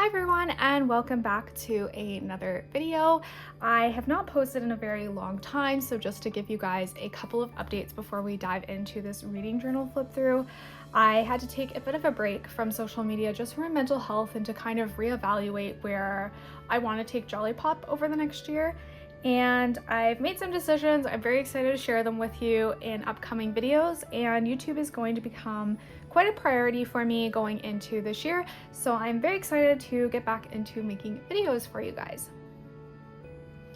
Hi everyone, and welcome back to another video. I have not posted in a very long time, so just to give you guys a couple of updates before we dive into this reading journal flip through, I had to take a bit of a break from social media just for my mental health and to kind of reevaluate where I want to take Jolly Pop over the next year. And I've made some decisions. I'm very excited to share them with you in upcoming videos, and YouTube is going to become quite a priority for me going into this year. So I'm very excited to get back into making videos for you guys.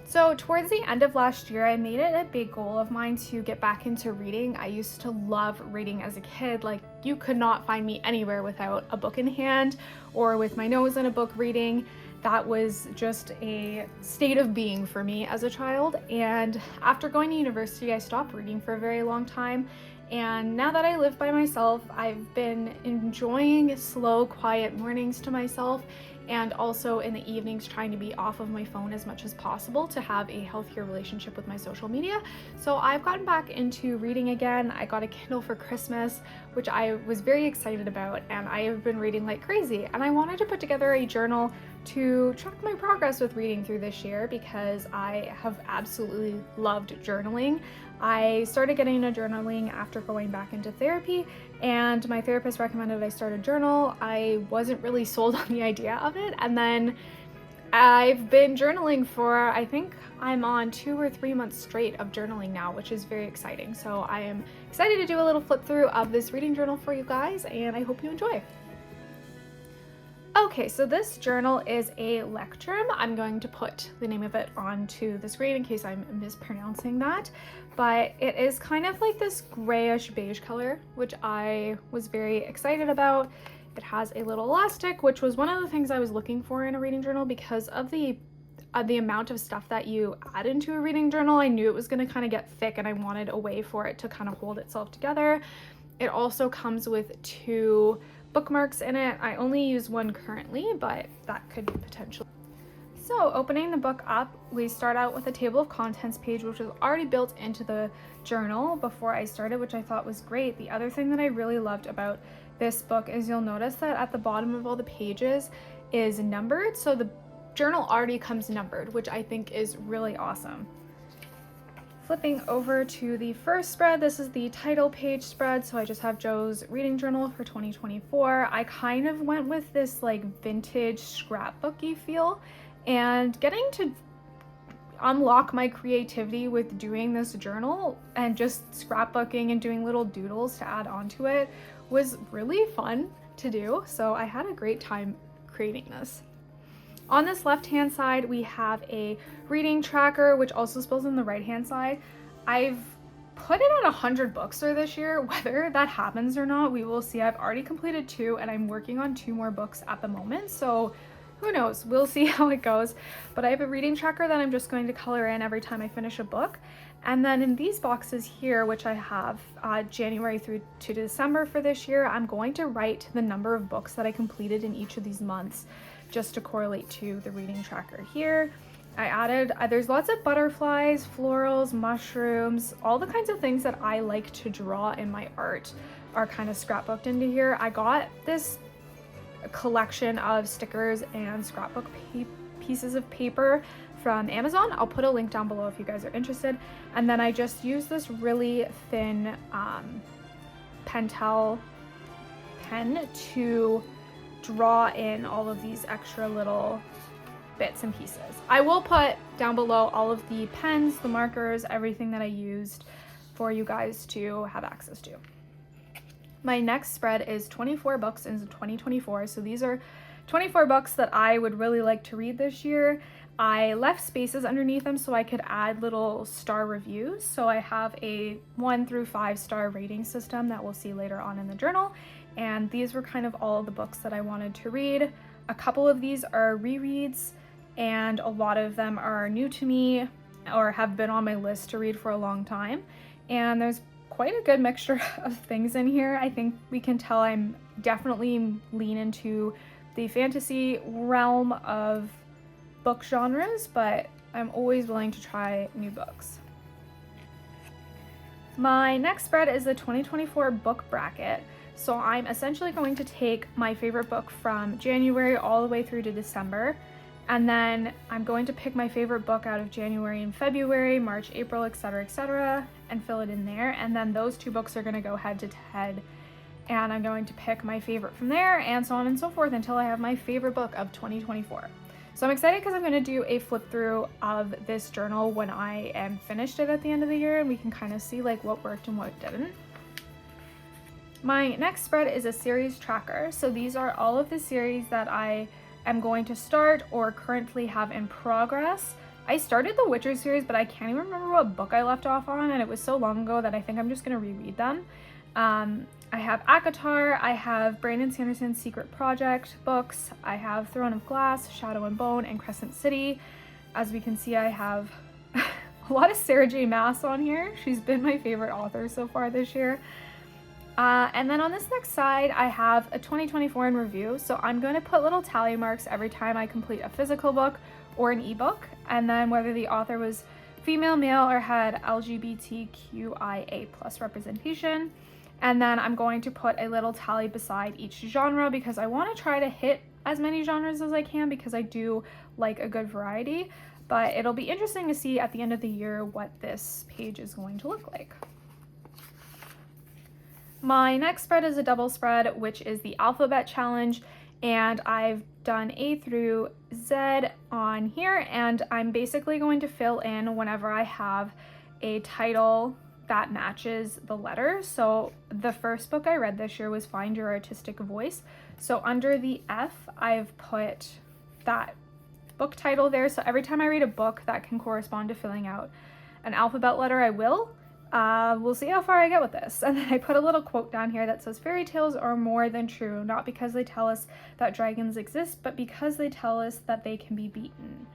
So towards the end of last year, I made it a big goal of mine to get back into reading. I used to love reading as a kid. Like, you could not find me anywhere without a book in hand or with my nose in a book reading. That was just a state of being for me as a child. And after going to university, I stopped reading for a very long time. And now that I live by myself, I've been enjoying slow, quiet mornings to myself, and also in the evenings trying to be off of my phone as much as possible to have a healthier relationship with my social media. So I've gotten back into reading again. I got a Kindle for Christmas, which I was very excited about, and I have been reading like crazy. And I wanted to put together a journal to track my progress with reading through this year because I have absolutely loved journaling. I started getting into journaling after going back into therapy, and my therapist recommended I start a journal. I wasn't really sold on the idea of it, and then I've been journaling for, I think I'm on 2 or 3 months straight of journaling now, which is very exciting. So I am excited to do a little flip through of this reading journal for you guys, and I hope you enjoy. Okay, so this journal is a Leuchtturm. I'm going to put the name of it onto the screen in case I'm mispronouncing that, but it is kind of like this grayish beige color, which I was very excited about. It has a little elastic, which was one of the things I was looking for in a reading journal because of the amount of stuff that you add into a reading journal. I knew it was going to kind of get thick, and I wanted a way for it to kind of hold itself together. It also comes with 2 bookmarks in it. I only use one currently, but that could potentially. So opening the book up, we start out with a table of contents page, which was already built into the journal before I started, which I thought was great. The other thing that I really loved about this book is you'll notice that at the bottom of all the pages is numbered. So the journal already comes numbered, which I think is really awesome. Flipping over to the first spread, this is the title page spread. So I just have Joe's reading journal for 2024. I kind of went with this like vintage scrapbooky feel, and getting to unlock my creativity with doing this journal and just scrapbooking and doing little doodles to add onto it was really fun to do. So I had a great time creating this. On this left-hand side, we have a reading tracker, which also spells on the right-hand side. I've put it at 100 books for this year. Whether that happens or not, we will see. I've already completed 2, and I'm working on 2 more books at the moment. So who knows? We'll see how it goes. But I have a reading tracker that I'm just going to color in every time I finish a book. And then in these boxes here, which I have January through to December for this year, I'm going to write the number of books that I completed in each of these months, just to correlate to the reading tracker here. I added, there's lots of butterflies, florals, mushrooms, all the kinds of things that I like to draw in my art are kind of scrapbooked into here. I got this collection of stickers and scrapbook pieces of paper from Amazon. I'll put a link down below if you guys are interested. And then I just use this really thin Pentel pen to draw in all of these extra little bits and pieces. I will put down below all of the pens, the markers, everything that I used for you guys to have access to. My next spread is 24 books in 2024. So these are 24 books that I would really like to read this year. I left spaces underneath them so I could add little star reviews. So I have a 1 through 5 star rating system that we'll see later on in the journal. And these were kind of all of the books that I wanted to read. A couple of these are rereads, and a lot of them are new to me or have been on my list to read for a long time. And there's quite a good mixture of things in here. I think we can tell I'm definitely lean into the fantasy realm of book genres, but I'm always willing to try new books. My next spread is the 2024 book bracket. So I'm essentially going to take my favorite book from January all the way through to December, and then I'm going to pick my favorite book out of January and February, March, April, etc., and fill it in there. And then those two books are going to go head to head, and I'm going to pick my favorite from there, and so on and so forth until I have my favorite book of 2024. So I'm excited because I'm going to do a flip through of this journal when I am finished it at the end of the year, and we can kind of see like what worked and what didn't. My next spread is a series tracker. So these are all of the series that I am going to start or currently have in progress. I started the Witcher series, but I can't even remember what book I left off on, and it was so long ago that I think I'm just going to reread them. I have ACOTAR, I have Brandon Sanderson's Secret Project books, I have Throne of Glass, Shadow and Bone, and Crescent City. As we can see, I have a lot of Sarah J. Maas on here. She's been my favorite author so far this year. And then on this next side, I have a 2024 in review. So I'm going to put little tally marks every time I complete a physical book or an ebook, and then whether the author was female, male, or had LGBTQIA+ representation. And then I'm going to put a little tally beside each genre because I want to try to hit as many genres as I can because I do like a good variety. But it'll be interesting to see at the end of the year what this page is going to look like. My next spread is a double spread, which is the alphabet challenge, and I've done A through Z on here, and I'm basically going to fill in whenever I have a title that matches the letter. So the first book I read this year was Find Your Artistic Voice. So under the F, I've put that book title there. So every time I read a book that can correspond to filling out an alphabet letter, I will. We'll see how far I get with this. And then I put a little quote down here that says, "Fairy tales are more than true, not because they tell us that dragons exist, but because they tell us that they can be beaten."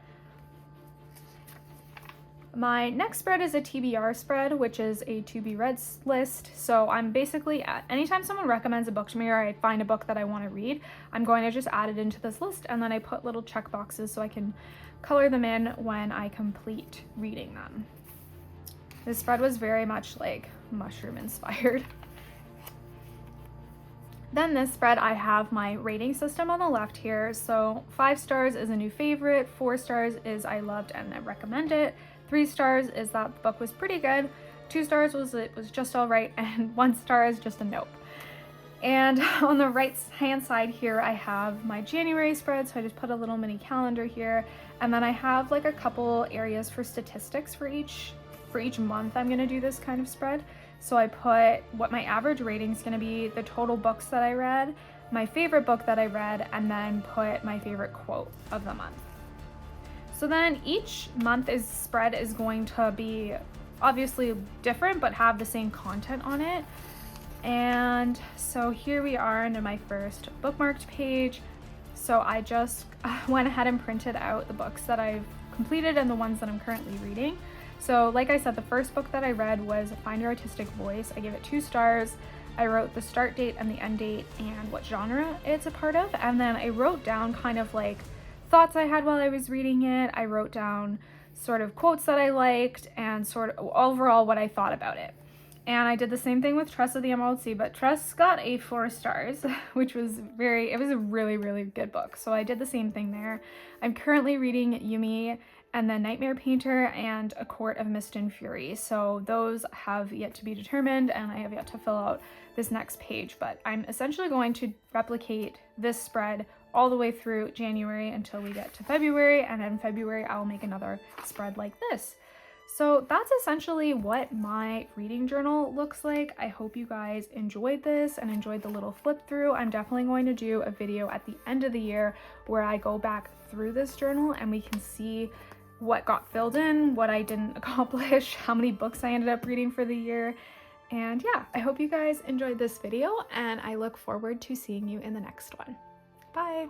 My next spread is a TBR spread, which is a to be read list. So I'm basically, anytime someone recommends a book to me or I find a book that I want to read, I'm going to just add it into this list, and then I put little check boxes so I can color them in when I complete reading them. This spread was very much like mushroom inspired. Then this spread, I have my rating system on the left here. So 5 stars is a new favorite, 4 stars is I loved and I recommend it, 3 stars is that the book was pretty good, 2 stars was it was just all right, and 1 star is just a nope. And on the right hand side here, I have my January spread, so I just put a little mini calendar here, and then I have like a couple areas for statistics for each month I'm gonna do this kind of spread. So I put what my average rating is gonna be, the total books that I read, my favorite book that I read, and then put my favorite quote of the month. So then each month spread is going to be obviously different but have the same content on it. And so here we are into my first bookmarked page. So I just went ahead and printed out the books that I've completed and the ones that I'm currently reading. So like I said, the first book that I read was Find Your Artistic Voice. I gave it 2 stars. I wrote the start date and the end date and what genre it's a part of. And then I wrote down kind of like thoughts I had while I was reading it. I wrote down sort of quotes that I liked and sort of overall what I thought about it. And I did the same thing with Tress of the Emerald Sea, but Tress got a 4 stars, which was it was a really, really good book. So I did the same thing there. I'm currently reading Yumi and then Nightmare Painter and A Court of Mist and Fury. So those have yet to be determined and I have yet to fill out this next page, but I'm essentially going to replicate this spread all the way through January until we get to February, and in February I'll make another spread like this. So that's essentially what my reading journal looks like. I hope you guys enjoyed this and enjoyed the little flip through. I'm definitely going to do a video at the end of the year where I go back through this journal and we can see what got filled in, what I didn't accomplish, how many books I ended up reading for the year. And yeah, I hope you guys enjoyed this video and I look forward to seeing you in the next one. Bye!